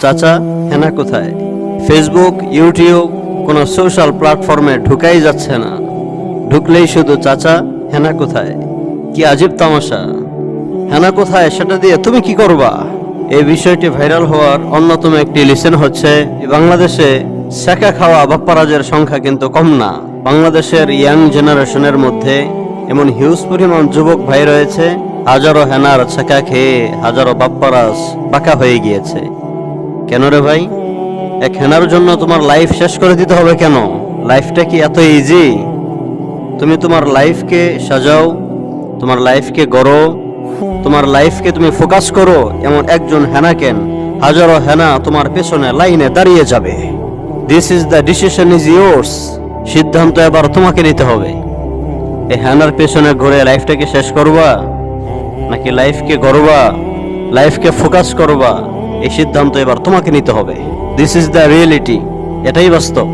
চাচা হেনা কোথায়? Facebook, YouTube, কোনো সোশ্যাল প্ল্যাটফর্মে ঢুকাই যাচ্ছে না। ঢুকলেই শুধু চাচা হেনা কোথায়। কি আজীব তামাশা! হেনা কোথায় সেটা দিয়ে তুমি কি করবা? এই বিষয়টি ভাইরাল হওয়ার অন্যতম একটি লিসেন হচ্ছে বাংলাদেশে সেকা খাওয়া বাপ্পারাজের সংখ্যা কিন্তু কম না। বাংলাদেশের ইয়াং জেনারেশনের মধ্যে এমন হিউজ পরিমাণ যুবক ভাই রয়েছে, হাজারো হেনার সেকা খেয়ে হাজারো বাপ্পারাজ বাঁকা হয়ে গিয়েছে। কেন রে ভাই? এক হেনার জন্য তোমার লাইফ শেষ করে দিতে হবে কেন? লাইফটা কি এত ইজি? তুমি তোমার লাইফকে সাজাও, তোমার লাইফকে গড়ো, তোমার লাইফকে তুমি ফোকাস করো। এমন একজন হেনা কেন, হাজারো হেনা তোমার পেছনে লাইনে দাঁড়িয়ে যাবে। This is the decision is yours. সিদ্ধান্ত এবার তোমাকে নিতে হবে। এই হেনার পেছনে ঘুরে লাইফটাকে শেষ করবা, নাকি লাইফকে গড়বা, লাইফকে ফোকাস করবা? এই সিদ্ধান্ত এবার তোমাকে নিতে হবে। This is the reality. এটাই বাস্তব।